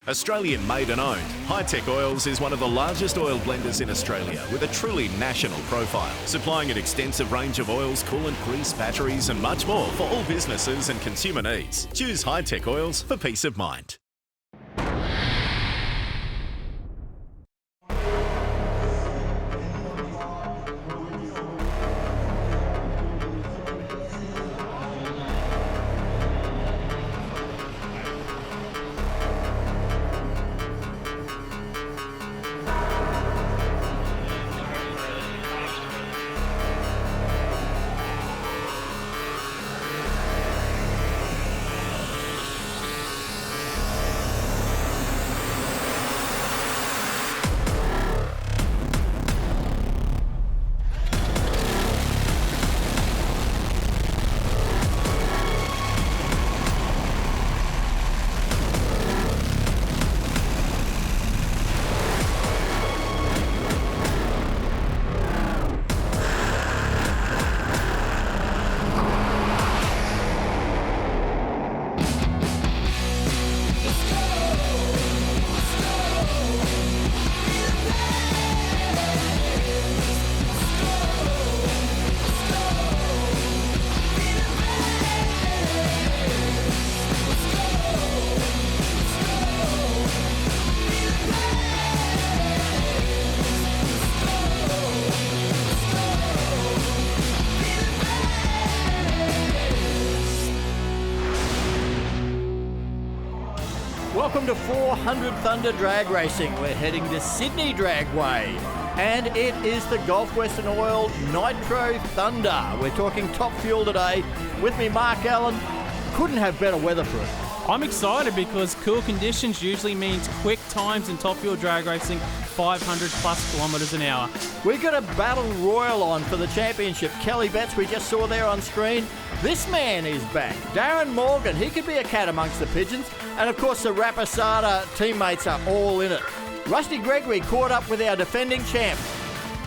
Australian made and owned, Hi-Tech Oils is one of the largest oil blenders in Australia with a truly national profile, supplying an extensive range of oils, coolant, grease, batteries and much more for all businesses and consumer needs. Choose Hi-Tech Oils for peace of mind. Welcome to 400 Thunder Drag Racing. We're heading to Sydney Dragway, and it is the Gulf Western Oil Nitro Thunder. We're talking top fuel today. With me, Mark Allen. Couldn't have better weather for it. I'm excited because cool conditions usually means quick times in top fuel drag racing, 500 plus kilometres an hour. We've got a battle royal on for the championship. Kelly Betts, we just saw there on screen. This man is back. Darren Morgan, he could be a cat amongst the pigeons. And of course the Rapisarda teammates are all in it. Rusty Gregory caught up with our defending champ.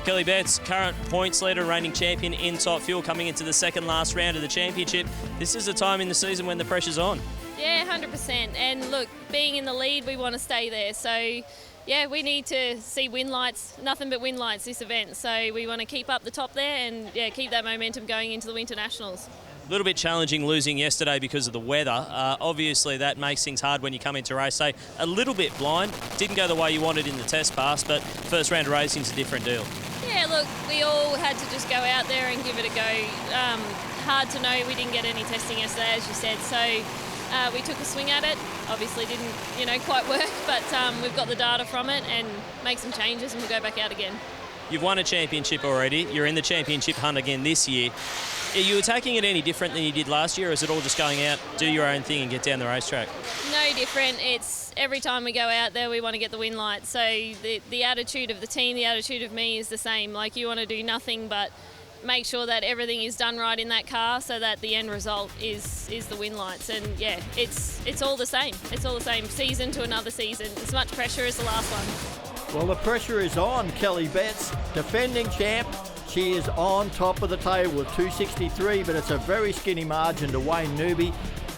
Kelly Betts, current points leader, reigning champion in top fuel, coming into the second last round of the championship. This is a time in the season when the pressure's on. Yeah, 100%. And look, being in the lead, we want to stay there. So, yeah, we need to see win lights, nothing but win lights this event. So we want to keep up the top there and keep that momentum going into the Winternationals. A little bit challenging losing yesterday because of the weather. Obviously, that makes things hard when you come into race day. A little bit blind. Didn't go the way you wanted in the test pass, but first round of racing's a different deal. Yeah, look, we all had to just go out there and give it a go. Hard to know. We didn't get any testing yesterday, as you said. So we took a swing at it. Obviously didn't, quite work, but we've got the data from it and make some changes and we'll go back out again. You've won a championship already. You're in the championship hunt again this year. Are you attacking it any different than you did last year, or is it all just going out, do your own thing and get down the racetrack? No different. It's every time we go out there, we want to get the win light. So the attitude of the team, the attitude of me is the same. Like, you want to do nothing but make sure that everything is done right in that car so that the end result is the win lights. And yeah, it's all the same. It's all the same season to another season. As much pressure as the last one. Well, the pressure is on. Kelly Betts, defending champ. She is on top of the table with 263, but it's a very skinny margin to Wayne Newby.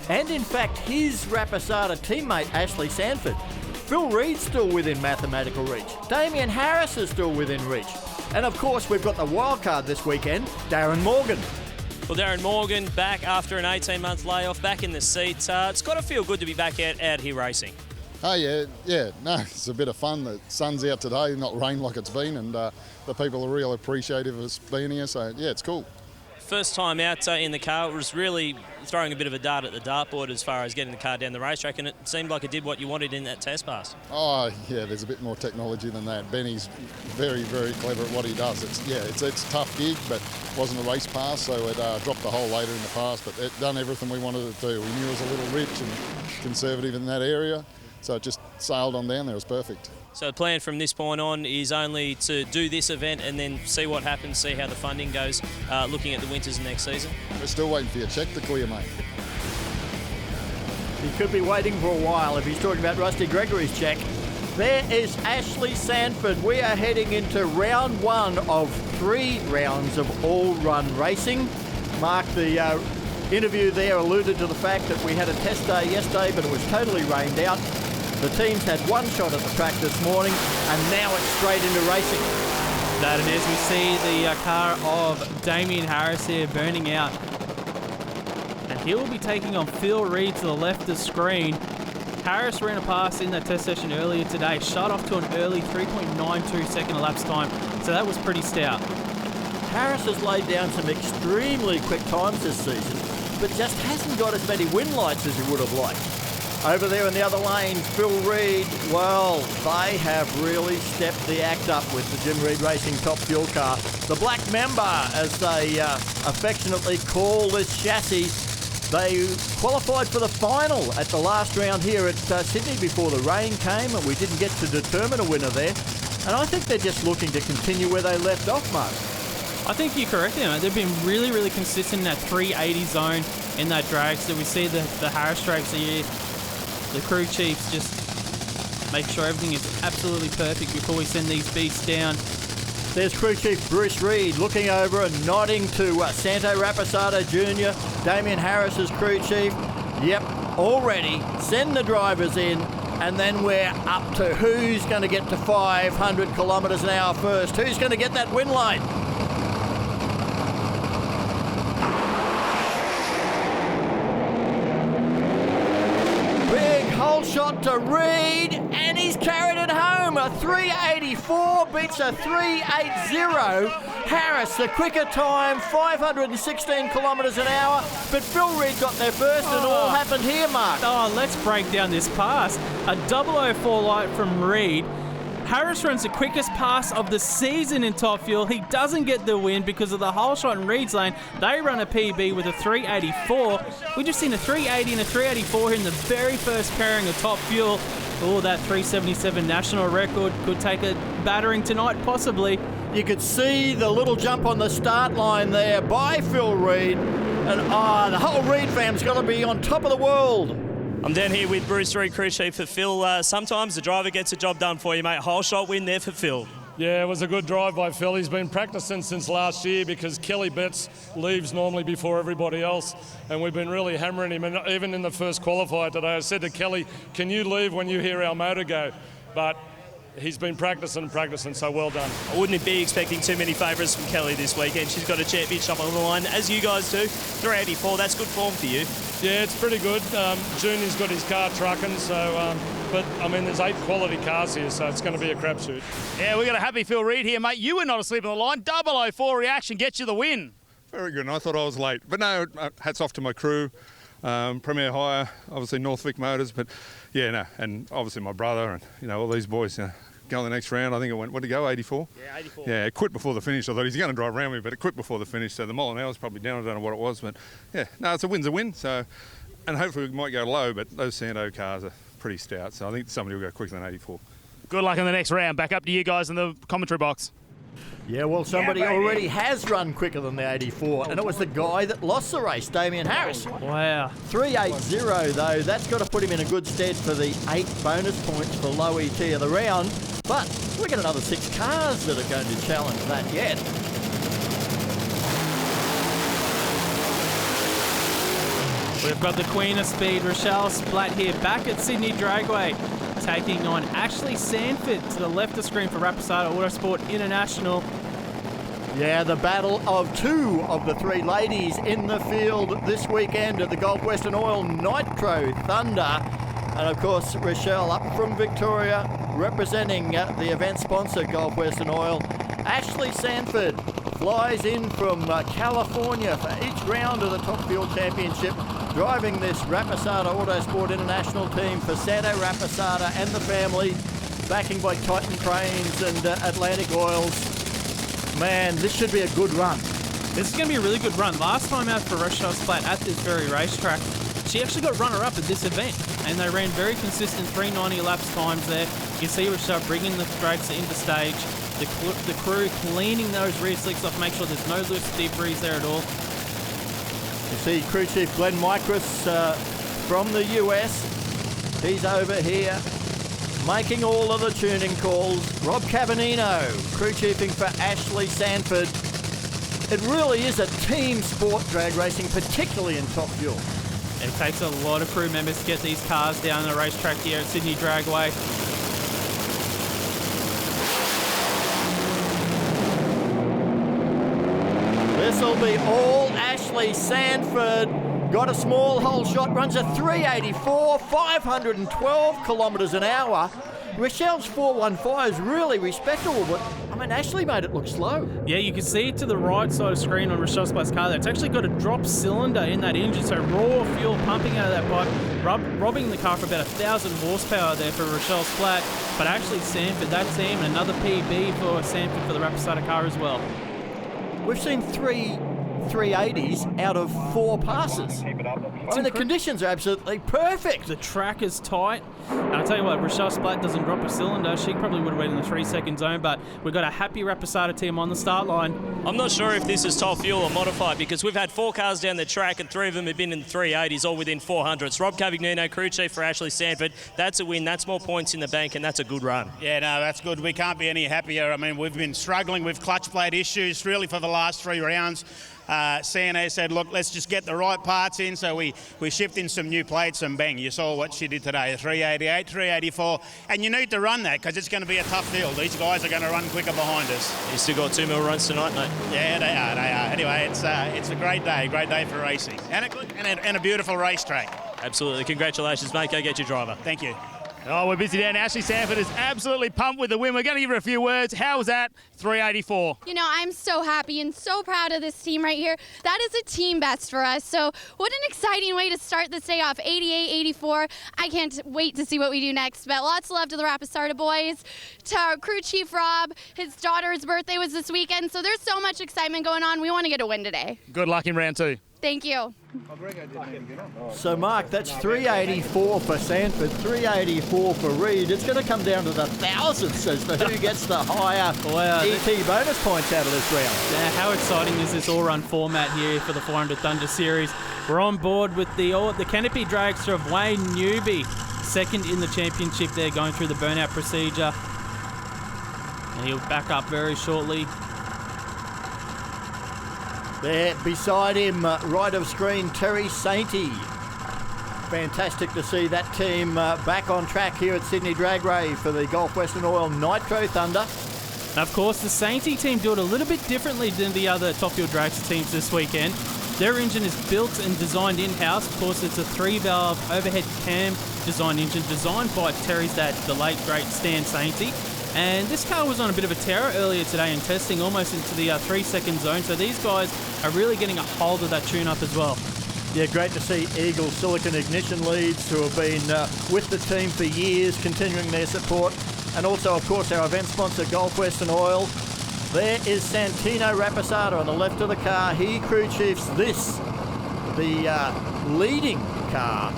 And in fact, his Rapisarda teammate, Ashley Sanford. Phil Reed's still within mathematical reach. Damien Harris is still within reach. And of course, we've got the wild card this weekend, Darren Morgan. Well, Darren Morgan back after an 18-month layoff, back in the seat. It's got to feel good to be back out here racing. Oh, yeah. No, it's a bit of fun. The sun's out today, not rain like it's been, and the people are real appreciative of us being here, so yeah, it's cool. First time out in the car, it was really throwing a bit of a dart at the dartboard as far as getting the car down the racetrack, and it seemed like it did what you wanted in that test pass. Oh, yeah, there's a bit more technology than that. Benny's very, very clever at what he does. It's a tough gig, but it wasn't a race pass, so it dropped the hole later in the pass, but it done everything we wanted it to do. We knew it was a little rich and conservative in that area. So it just sailed on down there. It was perfect. So the plan from this point on is only to do this event and then see what happens, see how the funding goes, looking at the winters next season. We're still waiting for your check to clear, mate. He could be waiting for a while if he's talking about Rusty Gregory's check. There is Ashley Sanford. We are heading into round one of 3 rounds of all-run racing. Mark, the interview there alluded to the fact that we had a test day yesterday, but it was totally rained out. The team's had one shot at the track this morning, and now it's straight into racing. That it is. We see the car of Damien Harris here burning out. And he will be taking on Phil Reed to the left of the screen. Harris ran a pass in that test session earlier today, shut off to an early 3.92 second elapsed time, so that was pretty stout. Harris has laid down some extremely quick times this season, but just hasn't got as many win lights as he would have liked. Over there in the other lane, Phil Reed, well, they have really stepped the act up with the Jim Reed Racing Top Fuel car. The Black Member, as they affectionately call this chassis. They qualified for the final at the last round here at Sydney before the rain came, and we didn't get to determine a winner there. And I think they're just looking to continue where they left off, Mark. I think you're correct there, mate. They've been really, really consistent in that 380 zone in that drag. So we see the Harris drags here. The crew chiefs just make sure everything is absolutely perfect before we send these beasts down. There's crew chief Bruce Reed looking over and nodding to Santo Rapisarda Jr., Damien Harris's crew chief. Yep, all ready. Send the drivers in, and then we're up to who's going to get to 500 kilometres an hour first. Who's going to get that win line? Big hole shot to Reed, and he's carried it home. A 384 beats a 380. Harris, the quicker time, 516 kilometres an hour. But Phil Reed got there first, and all happened here, Mark. Oh, let's break down this pass. A 004 light from Reed. Harris runs the quickest pass of the season in Top Fuel. He doesn't get the win because of the hole shot in Reed's lane. They run a PB with a 384. We just seen a 380 and a 384 here in the very first pairing of Top Fuel. Oh, that 377 national record could take a battering tonight, possibly. You could see the little jump on the start line there by Phil Reed. And the whole Reed fam's got to be on top of the world. I'm down here with Bruce Reed, crew chief for Phil. Sometimes the driver gets a job done for you, mate. Whole shot win there for Phil. Yeah, it was a good drive by Phil. He's been practicing since last year because Kelly Betts leaves normally before everybody else, and we've been really hammering him. And even in the first qualifier today, I said to Kelly, can you leave when you hear our motor go? But he's been practicing, so well done. I wouldn't be expecting too many favourites from Kelly this weekend. She's got a championship on the line, as you guys do. 384, that's good form for you. Yeah, it's pretty good. Junior's got his car trucking, so but I mean, there's 8 quality cars here, so it's going to be a crapshoot. Yeah, we got a happy Phil Reed here, mate. You were not asleep on the line. 004 reaction gets you the win. Very good, and I thought I was late. But no, hats off to my crew, Premier Hire, obviously Northwick Motors, but yeah, no, and obviously my brother and, all these boys, go the next round. I think it went, what did it go, 84? Yeah, 84. Yeah, it quit before the finish. I thought he's going to drive around me, but it quit before the finish. So the mile an hour was probably down. I don't know what it was, but yeah, no, it's a win's a win. So, and hopefully we might go low, but those Santo cars are pretty stout. So I think somebody will go quicker than 84. Good luck in the next round. Back up to you guys in the commentary box. Yeah, well, somebody already has run quicker than the 84, and it was the guy that lost the race, Damien Harris. Wow. 380, though, that's got to put him in a good stead for the 8 bonus points for low ET of the round. But we've got another 6 cars that are going to challenge that yet. We've got the Queen of Speed, Rochelle Splatt here, back at Sydney Dragway, taking on Ashley Sanford to the left of screen for Rapisarda Autosport International. Yeah, the battle of 2 of the 3 ladies in the field this weekend at the Gulf Western Oil Nitro Thunder. And of course, Rochelle up from Victoria, representing the event sponsor, Gulf Western Oil. Ashley Sanford flies in from California for each round of the Top Fuel Championship, driving this Rapisarda Autosport International team for Santo Rapisarda and the family, backing by Titan Cranes and Atlantic Oils. Man, this should be a good run. This is going to be a really good run. Last time out for Rochelle Splatt at this very racetrack, she actually got runner-up at this event, and they ran very consistent 390 laps times there. You can see Rochelle bringing the straights into stage, the crew cleaning those rear slicks off, make sure there's no loose debris there at all. You see crew chief Glenn Micris from the US. He's over here making all of the tuning calls. Rob Cavannino, crew chiefing for Ashley Sanford. It really is a team sport, drag racing, particularly in Top Fuel. It takes a lot of crew members to get these cars down the racetrack here at Sydney Dragway. This will be all Ashley Sanford. Got a small hole shot, runs a 384, 512 kilometres an hour. Rochelle's 415 is really respectable, but I mean, Ashley made it look slow. Yeah, you can see it to the right side of the screen on Rochelle Splat's car there. It's actually got a drop cylinder in that engine, so raw fuel pumping out of that pipe, robbing the car for about 1,000 horsepower there for Rochelle Splat. But actually Sanford, that team, and another PB for Sanford for the Rapisarda car as well. We've seen 380s out of 4 passes. I mean, the conditions are absolutely perfect. The track is tight. And I'll tell you what, Rochelle Splat doesn't drop a cylinder. She probably would have been in the 3-second zone, but we've got a happy Rapisarda team on the start line. I'm not sure if this is top fuel or modified, because we've had 4 cars down the track and 3 of them have been in the 380s, all within 400s. Rob Cavagnino, crew chief for Ashley Sanford. That's a win. That's more points in the bank, and that's a good run. Yeah, no, that's good. We can't be any happier. I mean, we've been struggling with clutch plate issues really for the last 3 rounds. CNA said, look, let's just get the right parts in, so we shipped in some new plates and bang, you saw what she did today, 388, 384, and you need to run that because it's going to be a tough field. These guys are going to run quicker behind us. You still got 2 more runs tonight, mate? Yeah, they are. Anyway, it's a great day for racing and a beautiful racetrack. Absolutely. Congratulations, mate. Go get your driver. Thank you. Oh, we're busy down. Ashley Sanford is absolutely pumped with the win. We're going to give her a few words. How was that? 384. You know, I'm so happy and so proud of this team right here. That is a team best for us. So what an exciting way to start this day off. 88, 84. I can't wait to see what we do next. But lots of love to the Rapisarda boys, to our crew chief Rob. His daughter's birthday was this weekend. So there's so much excitement going on. We want to get a win today. Good luck in round 2. Thank you. So, Mark, that's 384 for Sanford, 384 for Reed. It's going to come down to the thousandths as to who gets the higher ET bonus points out of this round. Yeah, how exciting is this all-run format here for the 400 Thunder Series? We're on board with the canopy dragster of Wayne Newby, second in the championship there, going through the burnout procedure. And he'll back up very shortly. There beside him, right of screen, Terry Sainty. Fantastic to see that team back on track here at Sydney Dragway for the Gulf Western Oil Nitro Thunder. Now, of course, the Sainty team do it a little bit differently than the other Top Fuel dragster teams this weekend. Their engine is built and designed in-house. Of course, it's a 3-valve overhead cam design engine designed by Terry's dad, the late, great Stan Sainty. And this car was on a bit of a tear earlier today in testing, almost into the 3-second zone. So these guys are really getting a hold of that tune-up as well. Yeah, great to see Eagle Silicon Ignition leads who have been with the team for years, continuing their support. And also, of course, our event sponsor, Gulf Western Oil. There is Santino Rapisarda on the left of the car. He crew chiefs this, the leading car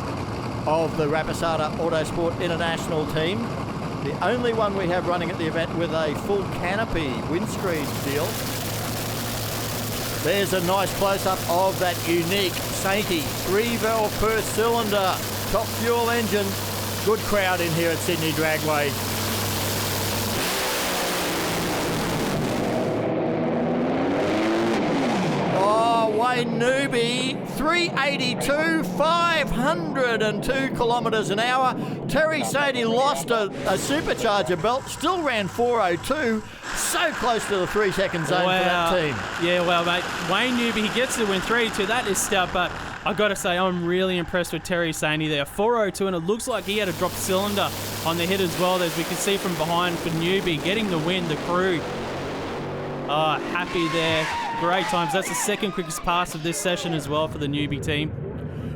of the Rapisarda Autosport International team. The only one we have running at the event with a full canopy windscreen deal. There's a nice close-up of that unique Sainty 3-valve per cylinder top fuel engine. Good crowd in here at Sydney Dragway. Wayne Newby, 382, 502 kilometres an hour. Terry Sainty lost a supercharger belt, still ran 402. So close to the 3-second zone for that team. Yeah, well, mate, Wayne Newby, he gets the win 382. That is stout, but I've got to say, I'm really impressed with Terry Sainty there. 402, and it looks like he had a dropped cylinder on the hit as well, as we can see from behind for Newby getting the win, the crew. Happy there. Great times. That's the second quickest pass of this session as well for the Newby team.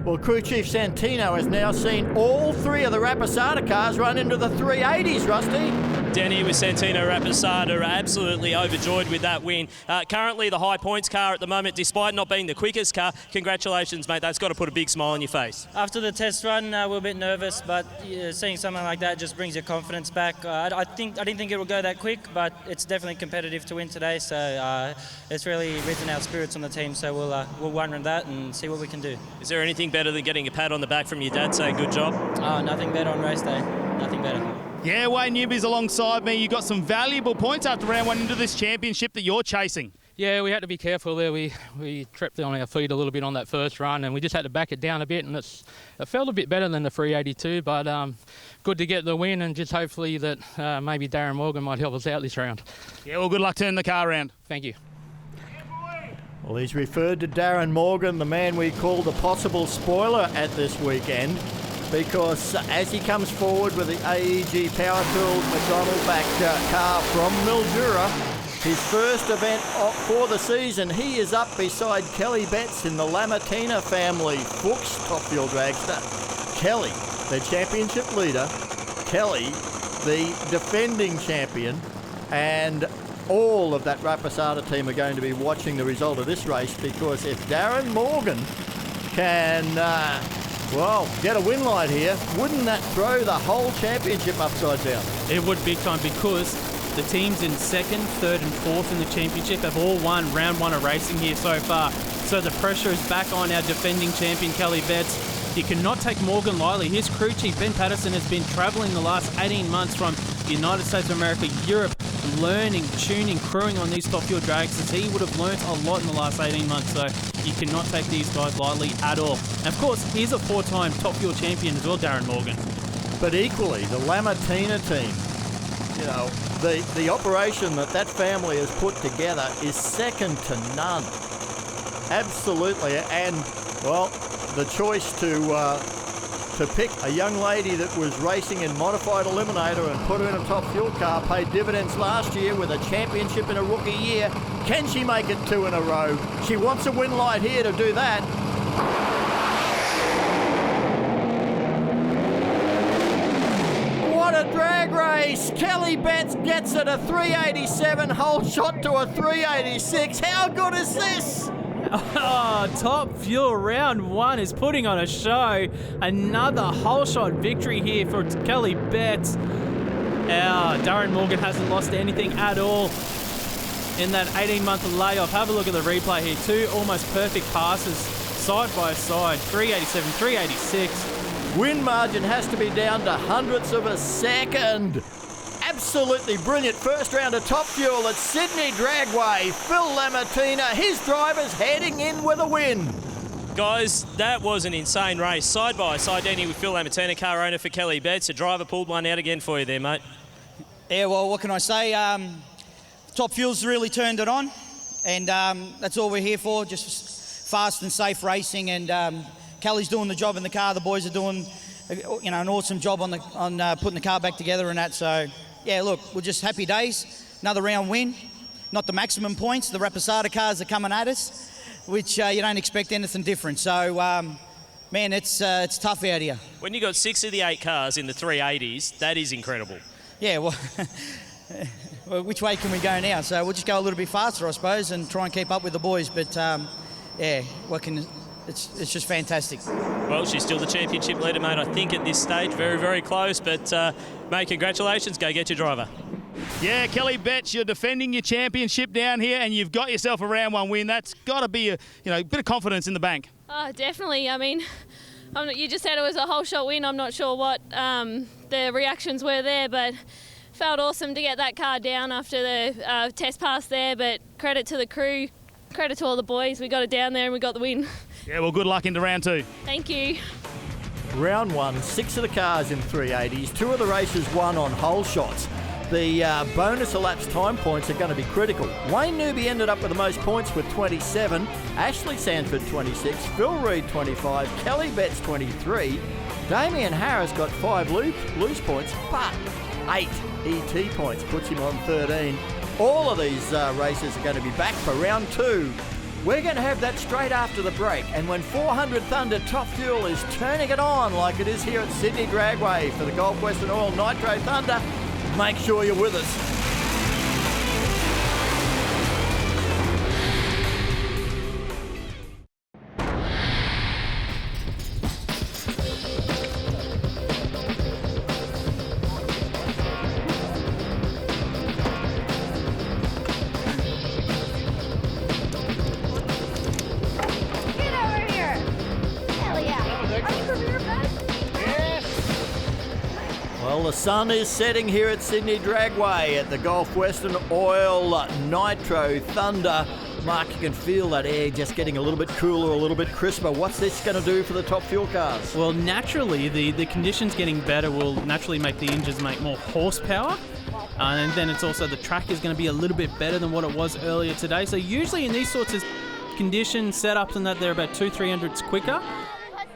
Well, crew chief Santino has now seen all 3 of the Rapisarda cars run into the 380s, Rusty. Denny with Santino Rapisarda are absolutely overjoyed with that win. Currently the high points car at the moment, despite not being the quickest car. Congratulations, mate. That's got to put a big smile on your face. After the test run, we're a bit nervous, but seeing something like that just brings your confidence back. I didn't think it would go that quick, but it's definitely competitive to win today, so it's really risen our spirits on the team, so we'll run with that and see what we can do. Is there anything better than getting a pat on the back from your dad saying good job? Nothing better on race day. Nothing better. Yeah, Wayne Newby's alongside me. You got some valuable points after round 1 into this championship that you're chasing. Yeah, we had to be careful there. We tripped on our feet a little bit on that first run, and we just had to back it down a bit, and it felt a bit better than the 382, but good to get the win, and just hopefully that maybe Darren Morgan might help us out this round. Yeah, well, good luck turning the car around. Thank you. Well, he's referred to Darren Morgan, the man we call the possible spoiler at this weekend, because as he comes forward with the AEG Power Tools McDonald-backed car from Mildura, his first event for the season, he is up beside Kelly Betts in the Lamattina family Fuchs Top Fuel dragster. Kelly, the championship leader, Kelly, the defending champion, and all of that Rapisarda team are going to be watching the result of this race, because if Darren Morgan can, get a win light here, wouldn't that throw the whole championship upside down? It would big time, because the teams in second, third and fourth in the championship have all won round one of racing here so far. So the pressure is back on our defending champion, Kelly Betts. You cannot take Morgan lightly. His crew chief, Ben Patterson, has been travelling the last 18 months from the United States of America, Europe, learning, tuning, crewing on these top fuel dragsters. He would have learnt a lot in the last 18 months, so you cannot take these guys lightly at all. And of course, he's a 4-time top fuel champion as well, Darren Morgan. But equally, the Lamattina team, you know, the operation that family has put together is second to none. Absolutely. And, well, the choice to pick a young lady that was racing in modified eliminator and put her in a top fuel car paid dividends last year with a championship in a rookie year. Can she make it 2 in a row? She wants a win light here to do that. What a drag race! Kelly Betts gets it a 387, whole shot to a 386. How good is this? Oh, top fuel round one is putting on a show. Another whole shot victory here for Kelly Betts. Darren Morgan hasn't lost anything at all in that 18-month layoff. Have a look at the replay here. 2 almost perfect passes side by side. 387, 386. Win margin has to be down to hundredths of a second. Absolutely brilliant first round of top fuel at Sydney Dragway. Phil Lamattina, his driver's heading in with a win. Guys, that was an insane race. Side by side, Danny, with Phil Lamattina, car owner for Kelly Betts. The driver pulled one out again for you there, mate. Yeah, well, what can I say? Top Fuel's really turned it on, and that's all we're here for, just fast and safe racing. And Kelly's doing the job in the car. The boys are doing, an awesome job on putting the car back together and that. So, yeah, look, we're just happy days. Another round win. Not the maximum points. The Rapisarda cars are coming at us, which you don't expect anything different. So, man, it's tough out here. When you got 6 of the 8 cars in the 380s, that is incredible. Yeah, well, which way can we go now? So we'll just go a little bit faster, I suppose, and try and keep up with the boys. But, yeah, it's just fantastic. Well, she's still the championship leader, mate, I think, at this stage. Very, very close. But, mate, congratulations. Go get your driver. Yeah, Kelly Betts, you're defending your championship down here, and you've got yourself a round one win. That's got to be a bit of confidence in the bank. Oh, definitely. I mean, you just said it was a whole shot win. I'm not sure what the reactions were there, but felt awesome to get that car down after the test pass there. But credit to the crew, credit to all the boys. We got it down there and we got the win. Yeah, well, good luck into round 2. Thank you. Round 1, 6 of the cars in 380s, 2 of the races won on hole shots. The bonus elapsed time points are going to be critical. Wayne Newby ended up with the most points with 27, Ashley Sanford 26, Phil Reid 25, Kelly Betts 23, Damien Harris got 5 loose points, but 8 ET points puts him on 13. All of these races are going to be back for round 2. We're going to have that straight after the break, and when 400 Thunder Top Fuel is turning it on like it is here at Sydney Dragway for the Gulf Western Oil Nitro Thunder, make sure you're with us. Well, the sun is setting here at Sydney Dragway at the Gulf Western Oil Nitro Thunder. Mark, you can feel that air just getting a little bit cooler, a little bit crisper. What's this going to do for the top fuel cars? Well, naturally, the conditions getting better will naturally make the engines make more horsepower. And then it's also the track is going to be a little bit better than what it was earlier today. So usually in these sorts of conditions, setups and that, they're about 200-300s quicker.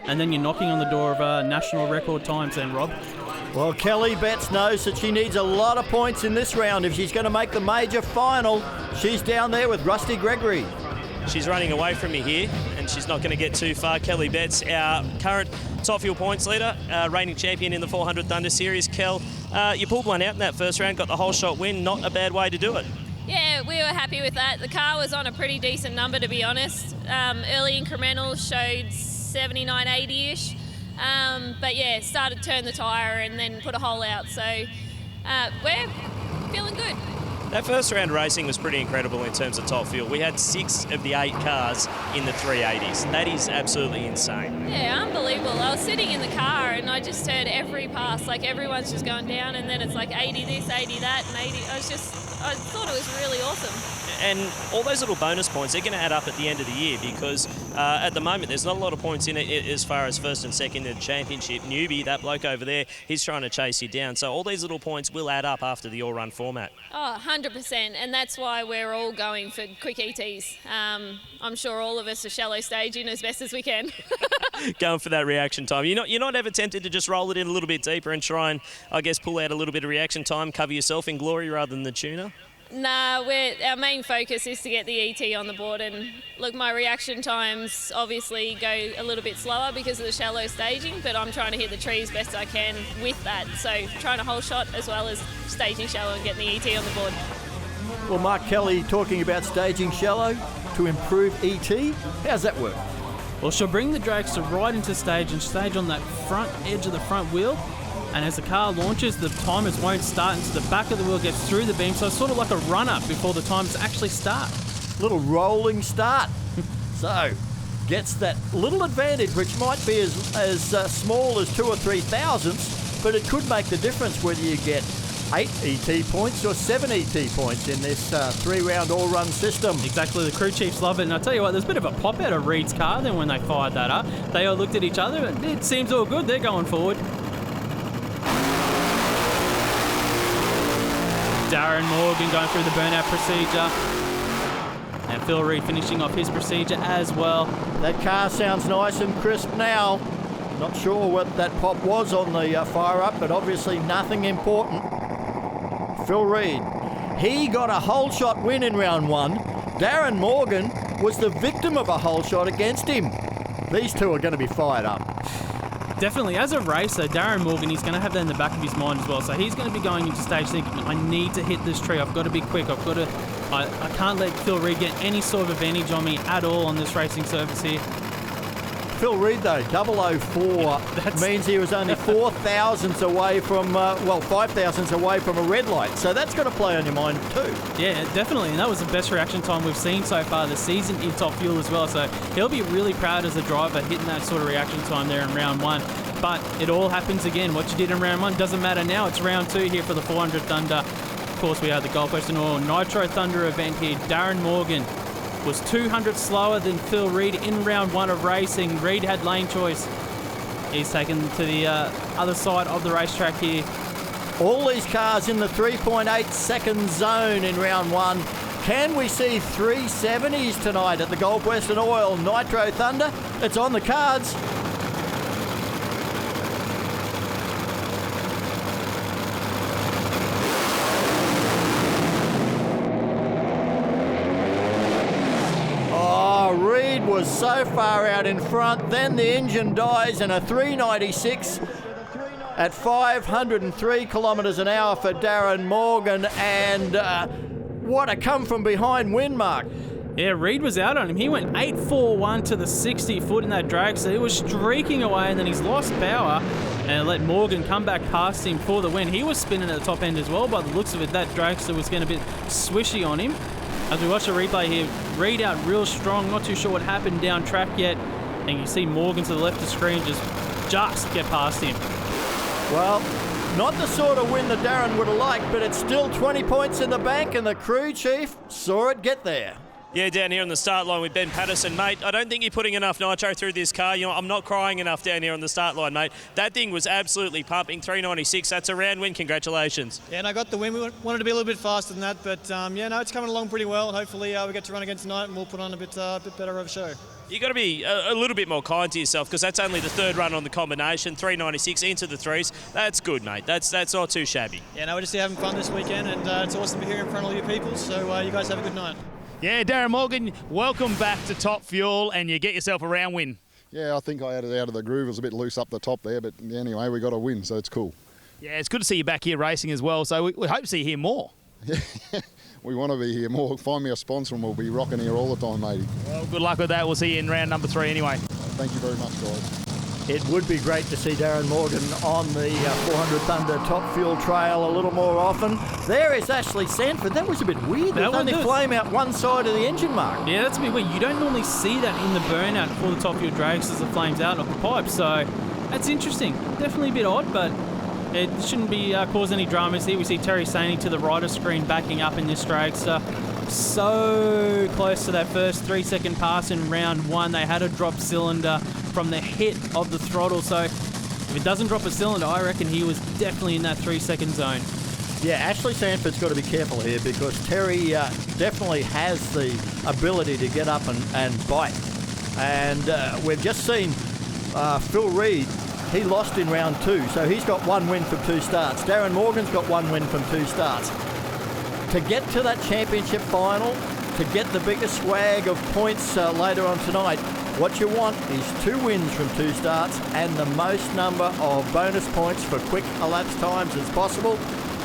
And then you're knocking on the door of national record times then, Rob. Well, Kelly Betts knows that she needs a lot of points in this round if she's going to make the major final. She's down there with Rusty Gregory. She's running away from me here, and she's not going to get too far. Kelly Betts, our current top fuel points leader, reigning champion in the 400 Thunder Series. Kel, you pulled one out in that first round, got the whole shot win. Not a bad way to do it. Yeah, we were happy with that. The car was on a pretty decent number, to be honest. Early incrementals showed 79, 80-ish. But yeah, started to turn the tyre and then put a hole out. So we're feeling good. That first round racing was pretty incredible in terms of top fuel. We had 6 of the 8 cars in the 380s. That is absolutely insane. Yeah, unbelievable. I was sitting in the car and I just heard every pass, like everyone's just going down, and then it's like 80 this, 80 that, and 80. I thought it was really awesome. And all those little bonus points, they're going to add up at the end of the year because at the moment there's not a lot of points in it as far as first and second in the championship. Newby, that bloke over there, he's trying to chase you down. So all these little points will add up after the all-run format. Oh, 100%. And that's why we're all going for quick ETs. I'm sure all of us are shallow staging as best as we can. Going for that reaction time. You're not ever tempted to just roll it in a little bit deeper and try and, I guess, pull out a little bit of reaction time, cover yourself in glory rather than the tuner? Nah, our main focus is to get the ET on the board, and look, my reaction times obviously go a little bit slower because of the shallow staging, but I'm trying to hit the trees best I can with that. So trying to whole shot as well as staging shallow and getting the ET on the board. Well, Mark Kelly talking about staging shallow to improve ET. How's that work? Well, she'll bring the dragster right into stage and stage on that front edge of the front wheel. And as the car launches, the timers won't start until the back of the wheel gets through the beam. So it's sort of like a run-up before the timers actually start. Little rolling start. So, gets that little advantage, which might be as small as 2 or 3 thousandths, but it could make the difference whether you get 8 ET points or 7 ET points in this 3-round all-run system. Exactly, the crew chiefs love it. And I'll tell you what, there's a bit of a pop out of Reed's car then when they fired that up. They all looked at each other and it seems all good. They're going forward. Darren Morgan going through the burnout procedure. And Phil Reed finishing off his procedure as well. That car sounds nice and crisp now. Not sure what that pop was on the fire up, but obviously nothing important. Phil Reed, he got a whole shot win in round 1. Darren Morgan was the victim of a whole shot against him. These two are going to be fired up. Definitely, as a racer, Darren Morgan, he's going to have that in the back of his mind as well. So he's going to be going into stage thinking, I need to hit this tree. I've got to be quick. I can't let Phil Reed get any sort of advantage on me at all on this racing surface here. Phil Reed, though, 004 means he was only 4 thousandths away from, 5 thousandths away from a red light. So that's got to play on your mind too. Yeah, definitely. And that was the best reaction time we've seen so far this season in top fuel as well. So he'll be really proud as a driver hitting that sort of reaction time there in round 1. But it all happens again. What you did in round 1 doesn't matter now. It's round 2 here for the 400 Thunder. Of course, we have the Gold Coast and Oil Nitro Thunder event here. Darren Morgan was 200 slower than Phil Reed in round 1 of racing. Reed had lane choice. He's taken to the other side of the racetrack here. All these cars in the 3.8 second zone in round 1. Can we see 370s tonight at the Gold Coast and Oil Nitro Thunder? It's on the cards. Reed was so far out in front, then the engine dies and a 396 at 503 kilometres an hour for Darren Morgan, and what a come from behind win, Mark. Yeah, Reed was out on him. He went 8.41 to the 60 foot in that drag, so he was streaking away, and then he's lost power and let Morgan come back past him for the win. He was spinning at the top end as well. By the looks of it, that dragster was getting a bit swishy on him. As we watch the replay here, Reed out real strong, not too sure what happened down track yet. And you see Morgan to the left of the screen just get past him. Well, not the sort of win that Darren would have liked, but it's still 20 points in the bank, and the crew chief saw it get there. Yeah, down here on the start line with Ben Patterson, mate. I don't think you're putting enough nitro through this car. I'm not crying enough down here on the start line, mate. That thing was absolutely pumping. 396. That's a round win. Congratulations. Yeah, and I got the win. We wanted to be a little bit faster than that, but it's coming along pretty well. And hopefully we get to run again tonight, and we'll put on a bit better of a show. You got to be a little bit more kind to yourself, because that's only the third run on the combination. 396 into the threes. That's good, mate. That's not too shabby. Yeah, no, we're just having fun this weekend, and it's awesome to be here in front of all you people. So you guys have a good night. Yeah, Darren Morgan, welcome back to Top Fuel, and you get yourself a round win. Yeah, I think I had it out of the groove. It was a bit loose up the top there, but anyway, we got a win, so it's cool. Yeah, it's good to see you back here racing as well, so we hope to see you here more. We want to be here more. Find me a sponsor and we'll be rocking here all the time, matey. Well, good luck with that. We'll see you in round number 3 anyway. Thank you very much, guys. It would be great to see Darren Morgan on the 400 Thunder Top Fuel Trail a little more often. There is Ashley Sanford. That was a bit weird. There's only flame out one side of the engine mark. Yeah, that's a bit weird. You don't normally see that in the burnout for the Top Fuel drags as the flames out of the pipe. So that's interesting. Definitely a bit odd, but it shouldn't be cause any dramas here. We see Terry Saney to the right of screen backing up in this dragster. So close to that first 3-second pass in round 1. They had a drop cylinder from the hit of the throttle. So if it doesn't drop a cylinder, I reckon he was definitely in that 3-second zone. Yeah, Ashley Sanford's got to be careful here, because Terry definitely has the ability to get up and bite. And we've just seen Phil Reed. He lost in round 2, so he's got 1 win from 2 starts. Darren Morgan's got 1 win from 2 starts. To get to that championship final, to get the biggest swag of points later on tonight, what you want is 2 wins from 2 starts and the most number of bonus points for quick elapsed times as possible.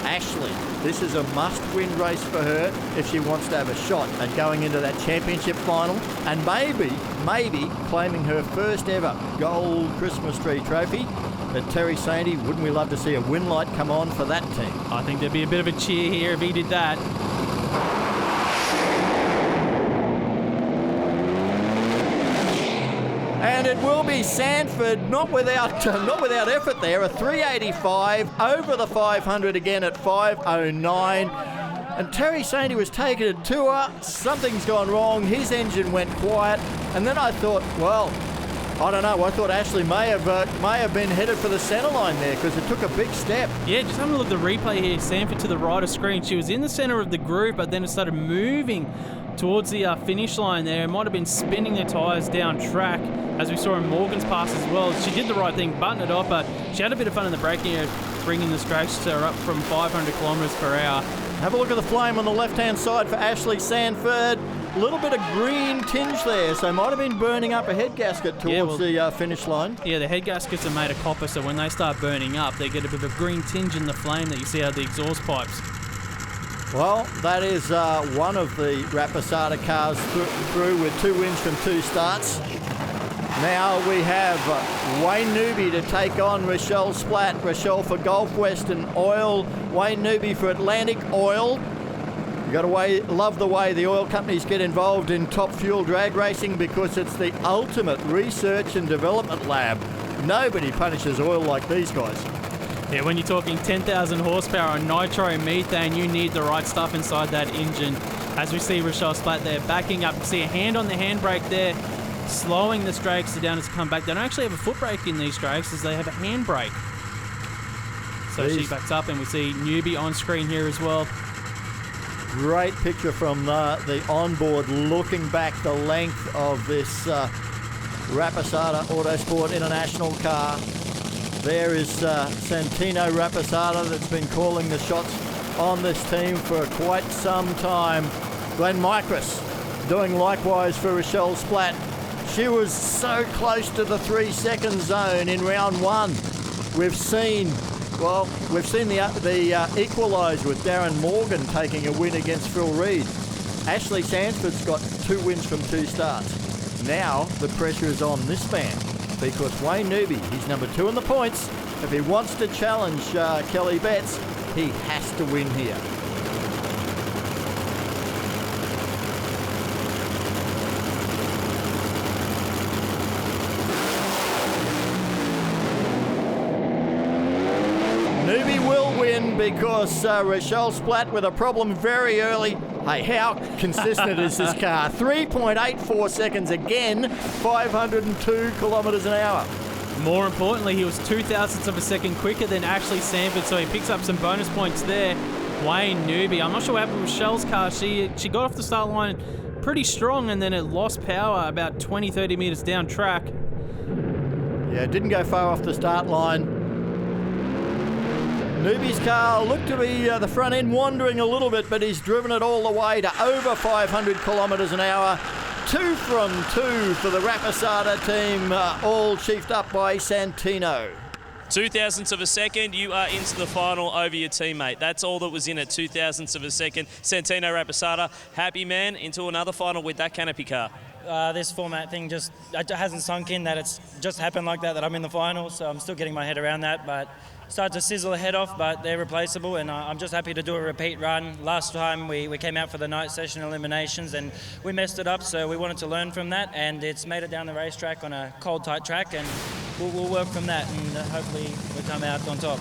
Ashley, this is a must-win race for her if she wants to have a shot at going into that championship final and maybe claiming her first ever gold Christmas tree trophy. But Terry Saney, wouldn't we love to see a win light come on for that team? I think there'd be a bit of a cheer here if he did that. And it will be Sanford, not without effort there, a 385 over the 500 again at 509. And Terry Saney was taking a tour. Something's gone wrong. His engine went quiet. And then I thought, well, I don't know. I thought Ashley may have been headed for the centre line there, because it took a big step. Yeah, just having a look at the replay here. Sanford to the right of screen. She was in the centre of the group, but then it started moving towards the finish line there. It might have been spinning their tyres down track, as we saw in Morgan's pass as well. She did the right thing, buttoned it off, but she had a bit of fun in the braking area, bringing the dragster up from 500 kilometres per hour. Have a look at the flame on the left-hand side for Ashley Sanford. A little bit of green tinge there, so might have been burning up a head gasket towards the finish line. Yeah, the head gaskets are made of copper, so when they start burning up, they get a bit of a green tinge in the flame that you see out of the exhaust pipes. Well, that is one of the Rapisarda cars through with 2 wins from 2 starts. Now we have Wayne Newby to take on Rochelle Splatt. Rochelle for Gulf Western Oil, Wayne Newby for Atlantic Oil. You got to love the way the oil companies get involved in Top Fuel drag racing, because it's the ultimate research and development lab. Nobody punishes oil like these guys. Yeah, when you're talking 10,000 horsepower on nitro methane, you need the right stuff inside that engine. As we see Rochelle Splatt there backing up, you see a hand on the handbrake there, slowing the dragster down as it come back. They don't actually have a foot brake in these dragsters, they have a handbrake. So she backs up, and we see Newby on screen here as well. Great picture from the onboard, looking back the length of this Rapisarda Autosport International car. There is Santino Rapisarda that's been calling the shots on this team for quite some time. Glenn Micris doing likewise for Rochelle Splatt. She was so close to the 3-second zone in round 1. We've seen the equalise with Darren Morgan taking a win against Phil Reed. Ashley Sanford's got 2 wins from 2 starts. Now the pressure is on this man, because Wayne Newby, he's number 2 in the points. If he wants to challenge Kelly Betts, he has to win here. Newby will win, because Rochelle Splatt with a problem very early Hey, how consistent is this car? 3.84 seconds again, 502 kilometres an hour. More importantly, he was 0.02 of a second quicker than Ashley Sanford, so he picks up some bonus points there. Wayne Newby. I'm not sure what happened with Shell's car. She got off the start line pretty strong, and then it lost power about 20-30 metres down track. Yeah, didn't go far off the start line. Newby's car looked to be the front end wandering a little bit, but he's driven it all the way to over 500 kilometres an hour. 2 from 2 for the Rapisarda team, all chiefed up by Santino. 0.02 of a second, you are into the final over your teammate. That's all that was in it, 0.02 of a second. Santino Rapisarda, happy man, into another final with that canopy car. This format thing just hasn't sunk in that it's just happened like that I'm in the final, so I'm still getting my head around that, but started to sizzle a head off, but they're replaceable, and I'm just happy to do a repeat run. Last time we came out for the night session eliminations and we messed it up, so we wanted to learn from that, and it's made it down the racetrack on a cold, tight track, and we'll work from that, and hopefully we come out on top.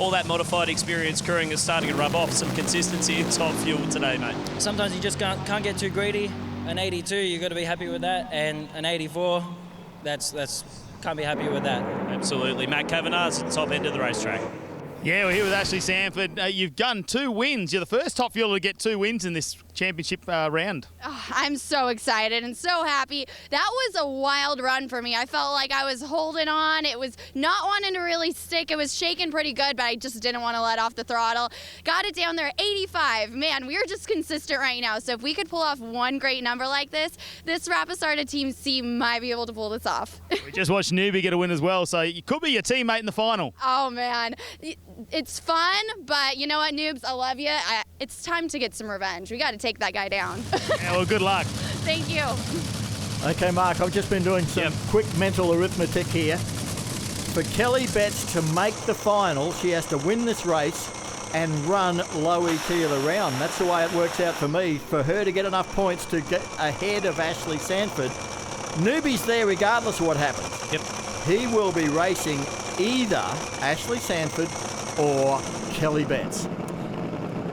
All that modified experience crewing is starting to rub off. Some consistency in top fuel today, mate. Sometimes you just can't get too greedy. An 82, you've got to be happy with that, and an 84, that's can't be happy with that. Absolutely. Matt Kavanagh's at the top end of the racetrack. Yeah, we're here with Ashley Sanford. You've done 2 wins. You're the first top fueler to get 2 wins in this championship round. Oh, I'm so excited and so happy. That was a wild run for me. I felt like I was holding on. It was not wanting to really stick. It was shaking pretty good, but I just didn't want to let off the throttle. Got it down there, 85. Man, we are just consistent right now. So if we could pull off one great number like this Rapisarda Team C might be able to pull this off. We just watched Newby get a win as well, so you could be your teammate in the final. Oh, man. It's fun, but you know what, Noobs? I love you. It's time to get some revenge. We got to take that guy down. Yeah, well, good luck. Thank you. Okay, Mark, I've just been doing some quick mental arithmetic here. For Kelly Betts to make the final, she has to win this race and run low ET of the round. That's the way it works out for me. For her to get enough points to get ahead of Ashley Sanford, Newby's there regardless of what happens. Yep. He will be racing either Ashley Sanford or Kelly Betts.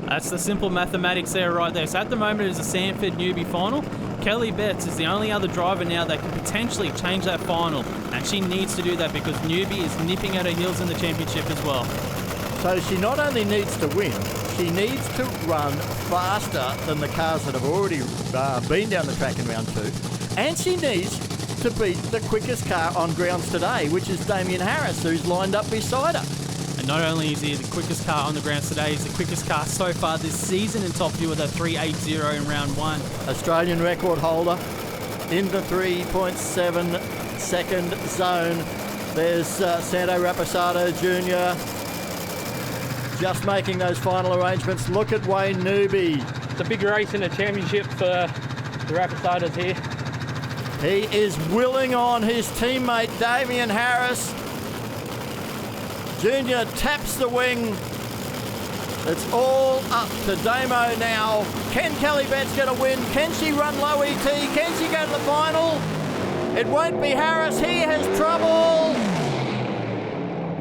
That's the simple mathematics there right there. So at the moment it is a Sanford Newby final. Kelly Betts is the only other driver now that can potentially change that final, and she needs to do that because Newby is nipping at her heels in the championship as well. So she not only needs to win, she needs to run faster than the cars that have already been down the track in round 2, and she needs to beat the quickest car on grounds today, which is Damien Harris, who's lined up beside her. And not only is he the quickest car on the grounds today, he's the quickest car so far this season in top fuel with a 3.80 in round 1. Australian record holder in the 3.7 second zone. There's Santo Rapisarda Jr. just making those final arrangements. Look at Wayne Newby. It's a big race in the championship for the Rapisardas here. He is willing on his teammate Damien Harris. Junior taps the wing. It's all up to Damo now. Can Kelly Betts get a win? Can she run low ET? Can she go to the final? It won't be Harris. He has trouble.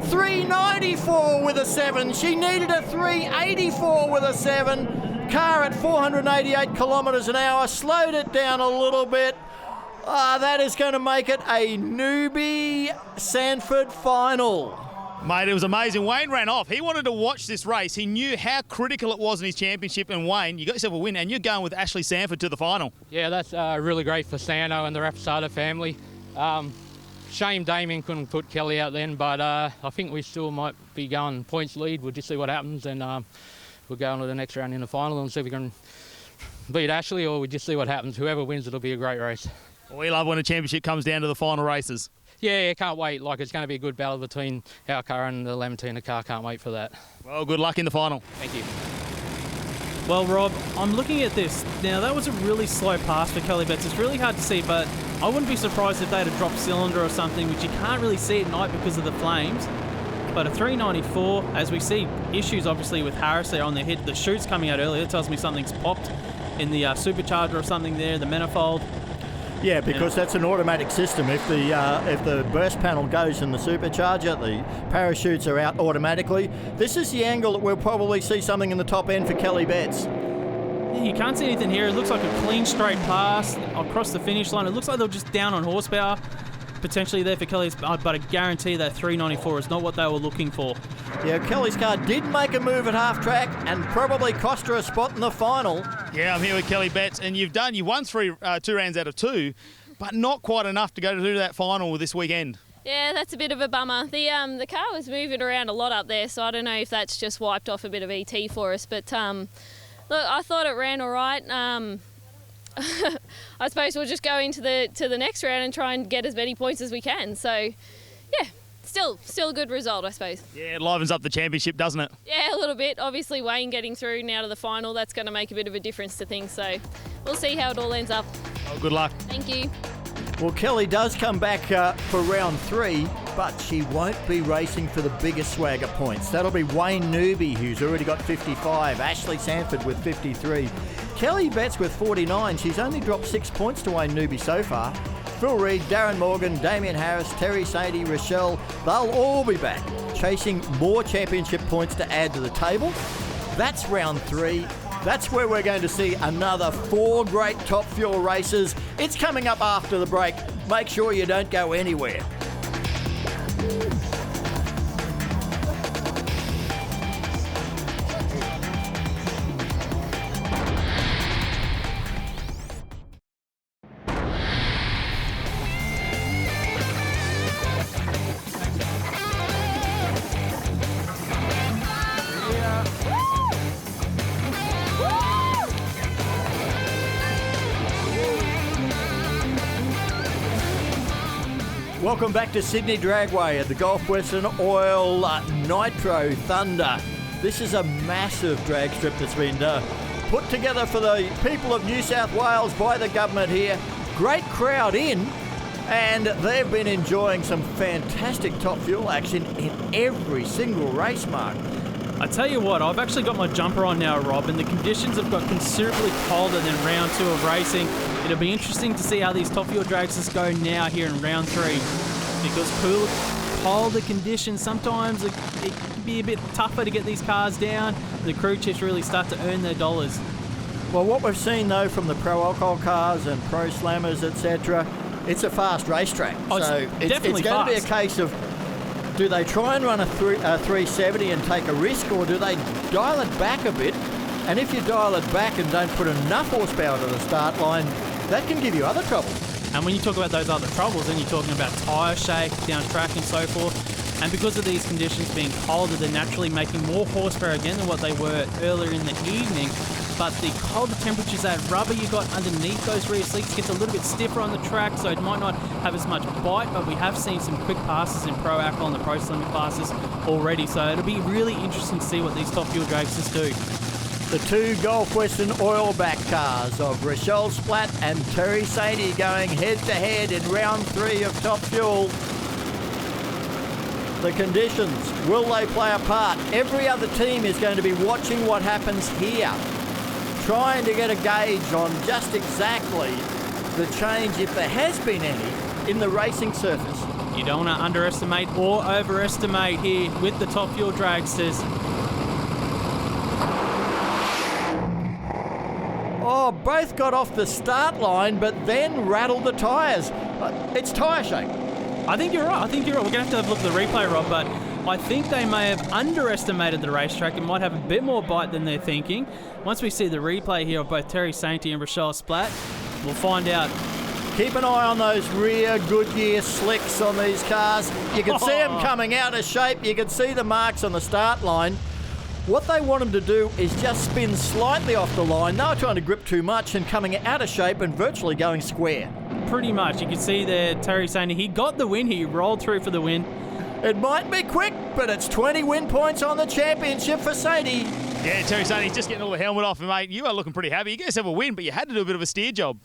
394 with a 7. She needed a 384 with a 7. Car at 488 kilometres an hour. Slowed it down a little bit. That is going to make it a Newby-Sanford final. Mate, it was amazing. Wayne ran off. He wanted to watch this race. He knew how critical it was in his championship. And Wayne, you got yourself a win, and you're going with Ashley Sanford to the final. Yeah, that's really great for Sano and the Rapisarda family. Shame Damien couldn't put Kelly out then, but I think we still might be going points lead. We'll just see what happens, and we'll go on to the next round in the final and see if we can beat Ashley, or we just see what happens. Whoever wins, it'll be a great race. We love when a championship comes down to the final races. Yeah, can't wait. Like, it's going to be a good battle between our car and the Lamattina car. Can't wait for that. Well, good luck in the final. Thank you. Well, Rob, I'm looking at this. Now, that was a really slow pass for Kelly Betts. It's really hard to see, but I wouldn't be surprised if they had a dropped cylinder or something, which you can't really see at night because of the flames. But a 394, as we see issues, obviously, with Harris there on the hit. The chute's coming out earlier. It tells me something's popped in the supercharger or something there, the manifold. Yeah, because that's an automatic system. If the burst panel goes in the supercharger, the parachutes are out automatically. This is the angle that we'll probably see something in the top end for Kelly Betts. Yeah, you can't see anything here. It looks like a clean straight pass across the finish line. It looks like they're just down on horsepower, potentially there for Kelly's, but I guarantee that 394 is not what they were looking for. Yeah, Kelly's car did make a move at half track and probably cost her a spot in the final. Yeah, I'm here with Kelly Betts, and you won 2 rounds out of 2, but not quite enough to go to that final this weekend. Yeah, that's a bit of a bummer. The car was moving around a lot up there, so I don't know if that's just wiped off a bit of ET for us. But look, I thought it ran all right. I suppose we'll just go into the next round and try and get as many points as we can. So, yeah, still a good result, I suppose. Yeah, it livens up the championship, doesn't it? Yeah, a little bit. Obviously, Wayne getting through now to the final, that's going to make a bit of a difference to things. So, we'll see how it all ends up. Oh, good luck. Thank you. Well, Kelly does come back for round 3, but she won't be racing for the biggest swagger points. That'll be Wayne Newby, who's already got 55, Ashley Sanford with 53. Kelly Betts with 49. She's only dropped 6 points to Wayne Newby so far. Phil Reid, Darren Morgan, Damien Harris, Terry Sadie, Rochelle, they'll all be back, chasing more championship points to add to the table. That's round 3. That's where we're going to see another 4 great Top Fuel races. It's coming up after the break. Make sure you don't go anywhere. Welcome back to Sydney Dragway at the Gulf Western Oil Nitro Thunder. This is a massive drag strip that's been put together for the people of New South Wales by the government here. Great crowd in, and they've been enjoying some fantastic Top Fuel action in every single race, Mark. I tell you what, I've actually got my jumper on now, Rob, and the conditions have got considerably colder than round 2 of racing. It'll be interesting to see how these Top Fuel drags go now here in round 3, because colder conditions, sometimes it can be a bit tougher to get these cars down. The crew chiefs really start to earn their dollars. Well, what we've seen though from the pro alcohol cars and pro slammers, etc., it's a fast racetrack. Oh, so it's definitely going to be a case of, do they try and run a 370 and take a risk, or do they dial it back a bit? And if you dial it back and don't put enough horsepower to the start line, that can give you other trouble. And when you talk about those other troubles, then you're talking about tyre shake, down track and so forth. And because of these conditions being colder, they're naturally making more horsepower again than what they were earlier in the evening. But the colder temperatures, that rubber you got underneath those rear seats gets a little bit stiffer on the track, so it might not have as much bite, but we have seen some quick passes in pro alcohol and the pro slimming classes already. So it'll be really interesting to see what these Top Fuel dragsters do. The 2 Gulf Western oil-back cars of Rochelle Splatt and Terry Sadie going head-to-head in round 3 of Top Fuel. The conditions, will they play a part? Every other team is going to be watching what happens here, trying to get a gauge on just exactly the change, if there has been any, in the racing surface. You don't want to underestimate or overestimate here with the Top Fuel dragsters. Oh, both got off the start line, but then rattled the tyres. It's tyre shake. I think you're right. We're going to have to look at the replay, Rob, but I think they may have underestimated the racetrack. It might have a bit more bite than they're thinking. Once we see the replay here of both Terry Sainty and Rochelle Splatt, we'll find out. Keep an eye on those rear Goodyear slicks on these cars. You can see them coming out of shape. You can see the marks on the start line. What they want them to do is just spin slightly off the line. They were trying to grip too much and coming out of shape and virtually going square. Pretty much. You can see there Terry Sainty, he got the win. He rolled through for the win. It might be quick, but it's 20 win points on the championship for Sadie. Yeah, Terry Sainty's just getting all the helmet off, and mate, you are looking pretty happy. You guys have a win, but you had to do a bit of a steer job.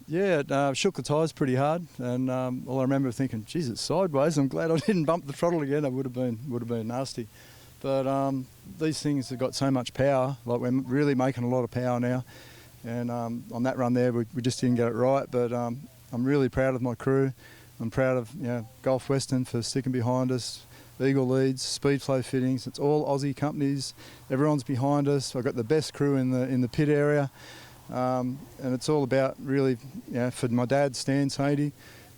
Yeah, it shook the tyres pretty hard, and all I remember thinking, geez, it's sideways. I'm glad I didn't bump the throttle again. It would have been nasty. But these things have got so much power. Like, we're really making a lot of power now, and on that run there, we just didn't get it right. But I'm really proud of my crew. I'm proud of Gulf Western for sticking behind us. Eagle Leads, Speedflow Fittings. It's all Aussie companies. Everyone's behind us. I've got the best crew in the pit area. And it's all about really, for my dad, Stan Sadie,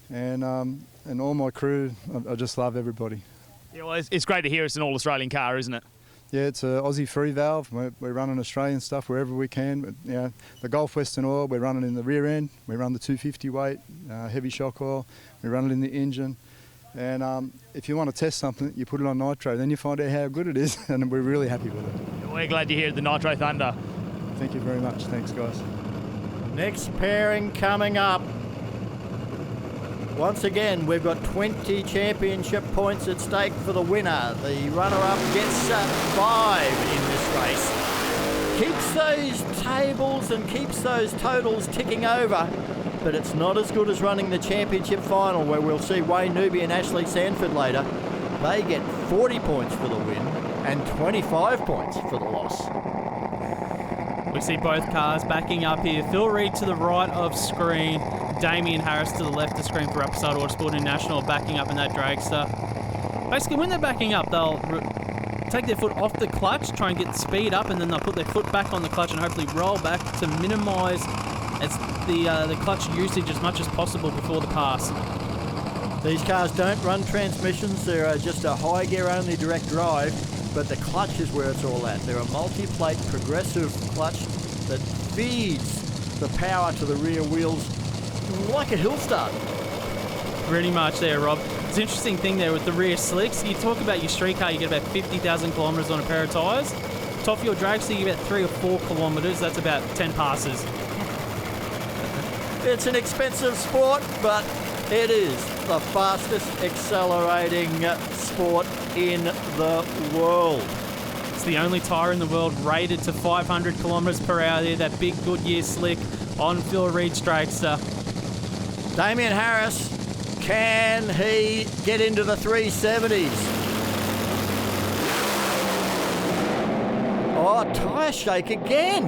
and all my crew. I just love everybody. Yeah, well, it's great to hear it's an all-Australian car, isn't it? Yeah, it's an Aussie free valve. We're running Australian stuff wherever we can. But, the Gulf Western oil, we're running in the rear end. We run the 250 weight, heavy shock oil. We run it in the engine. And if you want to test something, you put it on nitro, then you find out how good it is, and we're really happy with it. We're glad to hear the Nitro Thunder. Thank you very much. Thanks, guys. Next pairing coming up. Once again, we've got 20 championship points at stake for the winner. The runner-up gets 5 in this race. Keeps those tables and keeps those totals ticking over, but it's not as good as running the championship final, where we'll see Wayne Newby and Ashley Sanford later. They get 40 points for the win and 25 points for the loss. We see both cars backing up here. Phil Reid to the right of screen. Damien Harris to the left of screen for Rapisarda Autospoort International backing up in that dragster. Basically, when they're backing up, they'll take their foot off the clutch, try and get the speed up, and then they'll put their foot back on the clutch and hopefully roll back to minimise the clutch usage as much as possible before the pass. These cars don't run transmissions. They're just a high gear only direct drive, but the clutch is where it's all at. They're a multi-plate progressive clutch that feeds the power to the rear wheels like a hill start. Pretty much there, Rob. It's an interesting thing there with the rear slicks. You talk about your street car, you get about 50,000 kilometres on a pair of tyres. Top of your dragster, you get 3 or 4 kilometres. That's about 10 passes. It's an expensive sport, but it is the fastest accelerating sport in the world. It's the only tyre in the world rated to 500 kilometres per hour there, that big Goodyear slick on Phil Reid's dragster. Damien Harris, can he get into the 370s? Oh, tyre shake again.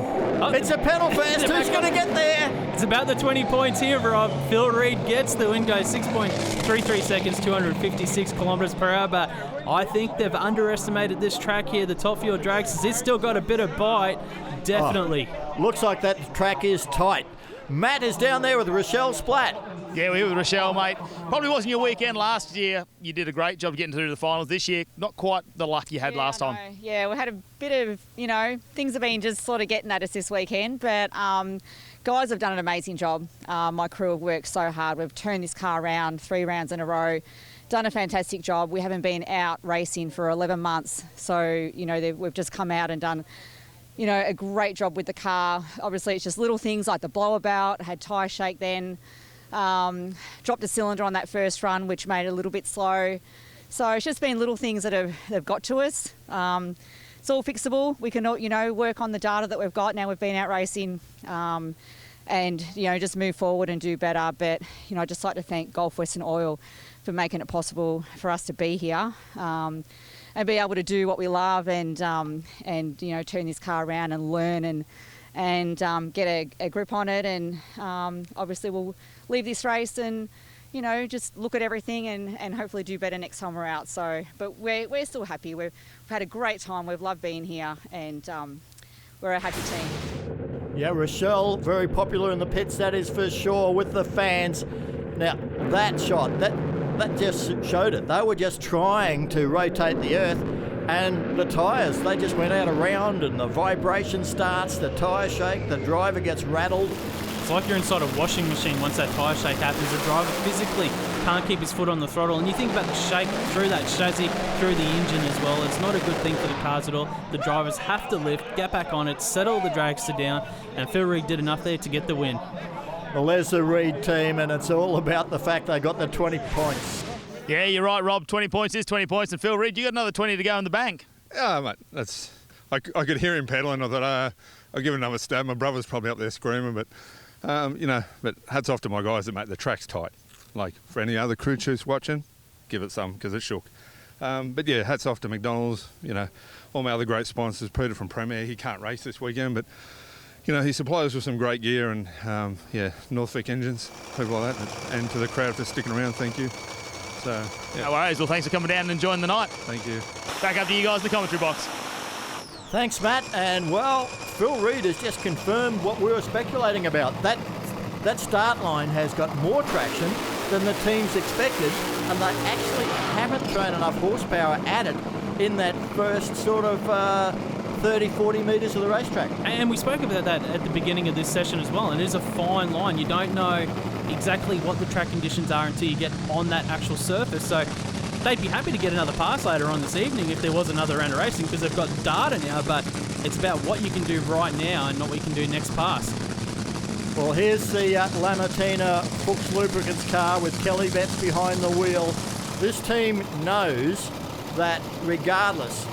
It's a pedal fast. Who's going to get there? It's about the 20 points here, Rob. Phil Reid gets the win, goes 6.33 seconds, 256 kilometres per hour. But I think they've underestimated this track here. The top fuel dragsters, it's still got a bit of bite. Definitely. Oh, looks like that track is tight. Matt is down there with Rochelle Splatt. Yeah, we're here with Rochelle, mate. Probably wasn't your weekend last year. You did a great job getting through to the finals. This year, not quite the luck you had last time. Yeah, we had a bit of, things have been just sort of getting at us this weekend, but guys have done an amazing job. My crew have worked so hard. We've turned this car around 3 rounds in a row, done a fantastic job. We haven't been out racing for 11 months, so, we've just come out and done a great job with the car. Obviously, it's just little things like the blower belt, had tyre shake then, dropped a cylinder on that first run, which made it a little bit slow. So it's just been little things that have got to us. It's all fixable. We can, work on the data that we've got now we've been out racing and, just move forward and do better. But, I'd just like to thank Gulf Western Oil for making it possible for us to be here. And be able to do what we love and turn this car around and learn and get a grip on it. And obviously we'll leave this race and, just look at everything and hopefully do better next time we're out. So, but we're still happy. We've had a great time. We've loved being here and we're a happy team. Yeah, Rochelle, very popular in the pits, that is for sure, with the fans. Now, that shot, that just showed it. They were just trying to rotate the earth, and the tyres, they just went out around, and the vibration starts, the tyre shake, the driver gets rattled. It's like you're inside a washing machine once that tyre shake happens. The driver physically can't keep his foot on the throttle, and you think about the shake through that chassis, through the engine as well. It's not a good thing for the cars at all. The drivers have to lift, get back on it, settle the dragster down, and Phil Reid did enough there to get the win. Well, there's the Reid team, and it's all about the fact they got the 20 points. Yeah, you're right, Rob. 20 points is 20 points. And Phil Reid, you got another 20 to go in the bank. Yeah, mate. I could hear him pedalling. I thought, I'll give it another stab. My brother's probably up there screaming, but but hats off to my guys that make the tracks tight. Like for any other crew chiefs watching, give it some because it shook. But yeah, hats off to McDonald's. All my other great sponsors. Peter from Premier, he can't race this weekend, but. He supplies with some great gear and, Northvic engines, people like that. And to the crowd for sticking around, thank you. So, yeah. No worries. Well, thanks for coming down and enjoying the night. Thank you. Back up to you guys in the commentary box. Thanks, Matt. And, well, Phil Reid has just confirmed what we were speculating about. That start line has got more traction than the teams expected, and they actually haven't thrown enough horsepower at it in that first sort of 30, 40 metres of the racetrack. And we spoke about that at the beginning of this session as well, and it is a fine line. You don't know exactly what the track conditions are until you get on that actual surface. So they'd be happy to get another pass later on this evening if there was another round of racing, because they've got data now, but it's about what you can do right now and not what you can do next pass. Well, here's the Lamattina Fuchs Lubricants car with Kelly Betts behind the wheel. This team knows that regardless,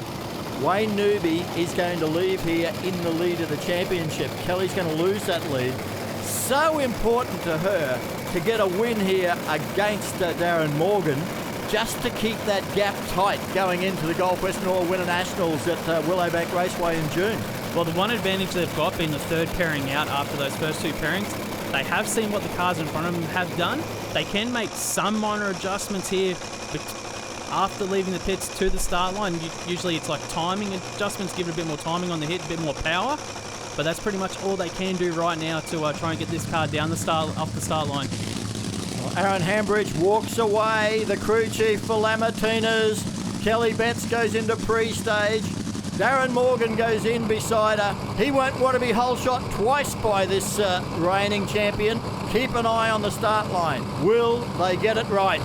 Wayne Newby is going to leave here in the lead of the championship. Kelly's going to lose that lead. So important to her to get a win here against Darren Morgan, just to keep that gap tight going into the Gulf Western Oil Winternationals at Willowbank Raceway in June. Well, the one advantage they've got being the third pairing out after those first two pairings, they have seen what the cars in front of them have done. They can make some minor adjustments here after leaving the pits to the start line. Usually it's like timing adjustments, give it a bit more timing on the hit, a bit more power. But that's pretty much all they can do right now to try and get this car down off the start line. Well, Aaron Hambridge walks away, the crew chief for Lamattinas. Kelly Betts goes into pre-stage. Darren Morgan goes in beside her. He won't want to be hole shot twice by this reigning champion. Keep an eye on the start line. Will they get it right?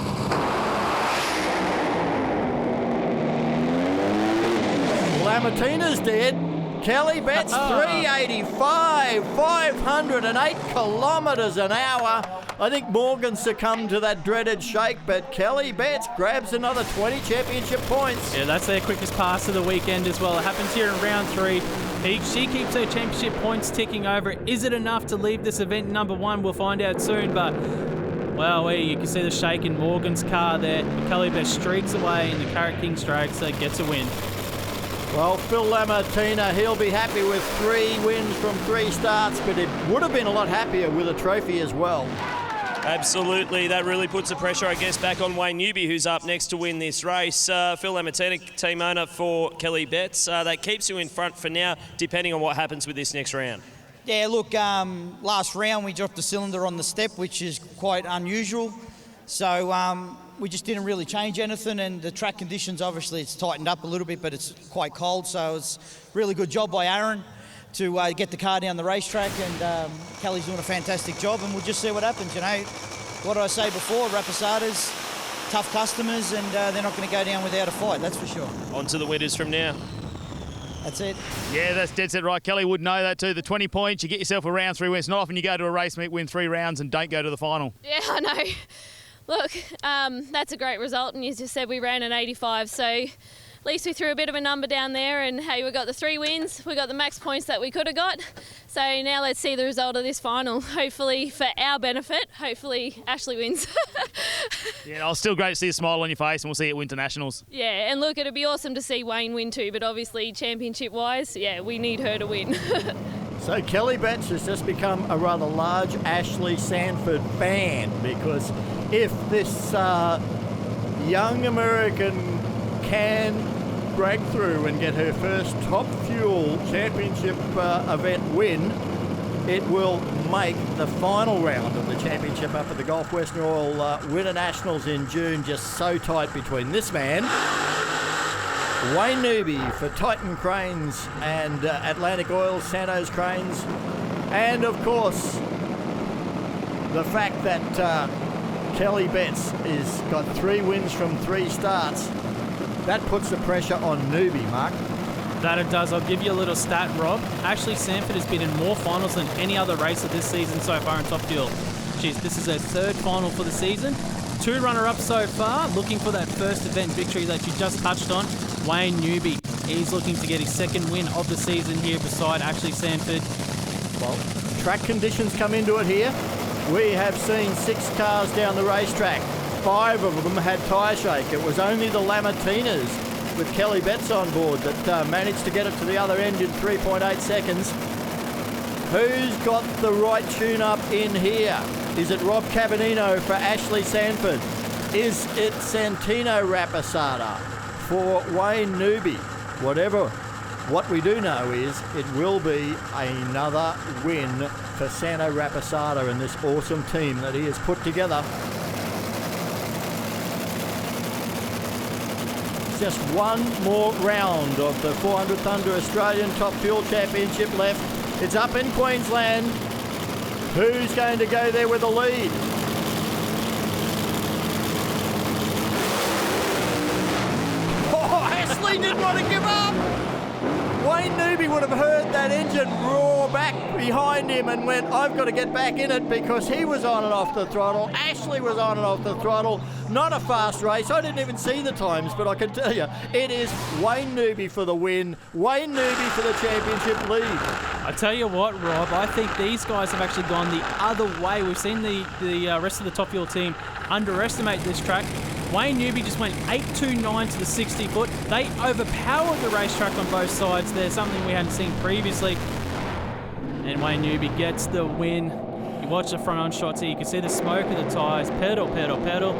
Lamattina's dead. Kelly Betts 385, 508 kilometres an hour. I think Morgan succumbed to that dreaded shake, but Kelly Betts grabs another 20 championship points. Yeah, that's their quickest pass of the weekend as well. It happens here in round 3. She keeps her championship points ticking over. Is it enough to leave this event number 1? We'll find out soon, but well, you can see the shake in Morgan's car there. Kelly Betts streaks away in the Carrot King Strokes, so gets a win. Well, Phil Lamattina, he'll be happy with 3 wins from 3 starts, but it would have been a lot happier with a trophy as well. Absolutely. That really puts the pressure, I guess, back on Wayne Newby, who's up next to win this race. Phil Lamattina, team owner for Kelly Betts. That keeps you in front for now, depending on what happens with this next round. Yeah, look, last round we dropped the cylinder on the step, which is quite unusual. So we just didn't really change anything, and the track conditions, obviously, it's tightened up a little bit, but it's quite cold. So it's a really good job by Aaron to get the car down the racetrack, and Kelly's doing a fantastic job, and we'll just see what happens. You know, what did I say before? Rapisarda's tough customers, and they're not going to go down without a fight, that's for sure. On to the winners from now. That's it. Yeah, that's dead set right. Kelly would know that too. The 20 points, you get yourself a round 3 win. It's not often you go to a race meet, win 3 rounds, and don't go to the final. Yeah, I know. Look, that's a great result, and you just said we ran an 85, so at least we threw a bit of a number down there, and hey, we got the 3 wins, we got the max points that we could have got. So now let's see the result of this final. Hopefully, for our benefit, hopefully Ashley wins. Yeah, it's still great to see a smile on your face, and we'll see you at Winternationals. Yeah, and look, it'd be awesome to see Wayne win too, but obviously championship-wise, yeah, we need her to win. So Kelly Betts has just become a rather large Ashley Sanford fan, because if this young American can break through and get her first Top Fuel Championship event win, it will make the final round of the championship up at the Gulf Western Oil Winternationals in June just so tight between this man, Wayne Newby for Titan Cranes and Atlantic Oil Santos Cranes, and of course the fact that Kelly Betts has got 3 wins from 3 starts. That puts the pressure on Newby, Mark. That it does. I'll give you a little stat, Rob. Ashley Sanford has been in more finals than any other racer this season so far in Top Fuel. This is her 3rd final for the season. 2 runner-ups so far, looking for that first event victory that you just touched on. Wayne Newby, he's looking to get his 2nd win of the season here beside Ashley Sanford. Well, track conditions come into it here. We have seen 6 cars down the racetrack. 5 of them had tyre shake. It was only the Lamattinas with Kelly Betts on board that managed to get it to the other end in 3.8 seconds. Who's got the right tune-up in here? Is it Rob Cavannino for Ashley Sanford? Is it Santino Rapisarda for Wayne Newby? What we do know is it will be another win for Santo Rapisarda and this awesome team that he has put together. Just one more round of the 400 Thunder Australian Top Fuel Championship left. It's up in Queensland. Who's going to go there with the lead? Oh, Ashley didn't want to give up. Wayne Newby would have heard that engine roar back behind him and went, I've got to get back in it, because he was on and off the throttle. Ashley was on and off the throttle. Not a fast race. I didn't even see the times, but I can tell you, it is Wayne Newby for the win. Wayne Newby for the championship lead. I tell you what, Rob, I think these guys have actually gone the other way. We've seen the rest of the Top Fuel team underestimate this track. Wayne Newby just went 8.29 to the 60 foot. They overpowered the racetrack on both sides. There's something we hadn't seen previously. And Wayne Newby gets the win. You watch the front on shots here, you can see the smoke of the tyres. Pedal, pedal, pedal.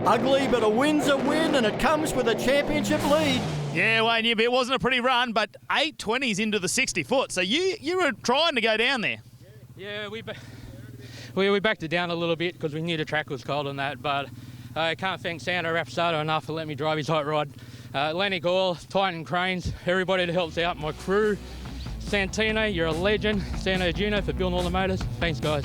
Ugly, but a win's a win, and it comes with a championship lead. Yeah, Wayne Newby, it wasn't a pretty run, but 8.20s into the 60 foot. So you were trying to go down there. Yeah, we backed it down a little bit because we knew the track was cold and that, but I can't thank Santo Rapisarda enough for letting me drive his hot rod. Atlantic Oil, Titan Cranes, everybody that helps out, my crew. Santino, you're a legend. Santo Juno for building all the motors. Thanks, guys.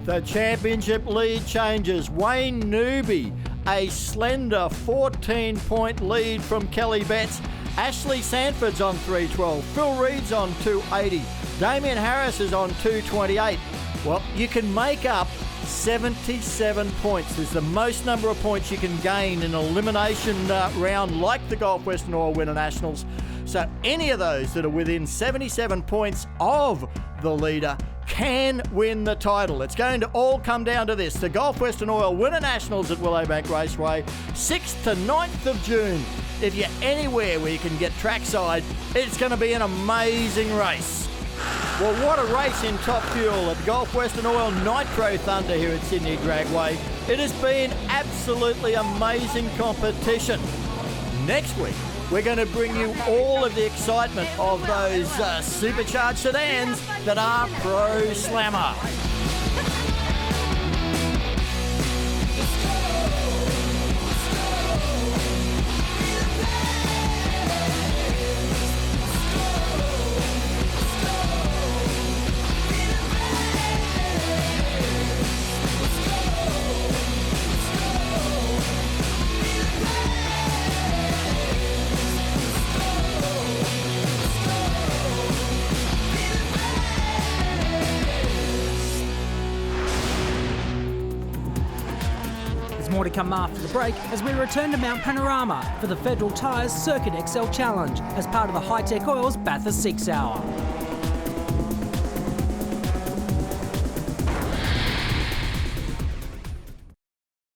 The championship lead changes. Wayne Newby, a slender 14-point lead from Kelly Betts. Ashley Sanford's on 312. Phil Reed's on 280. Damien Harris is on 228. Well, you can make up 77 points. Is the most number of points you can gain in an elimination round like the Gulf Western Oil Winternationals. So any of those that are within 77 points of the leader can win the title. It's going to all come down to this. The Gulf Western Oil Winternationals at Willowbank Raceway, 6th to 9th of June. If you're anywhere where you can get trackside, it's going to be an amazing race. Well, what a race in Top Fuel at Gulf Western Oil Nitro Thunder here at Sydney Dragway. It has been absolutely amazing competition. Next week, we're going to bring you all of the excitement of those supercharged sedans that are Pro Slammer. More to come after the break as we return to Mount Panorama for the Federal Tyres Circuit XL Challenge as part of the High Tech Oils Bathurst 6 Hour.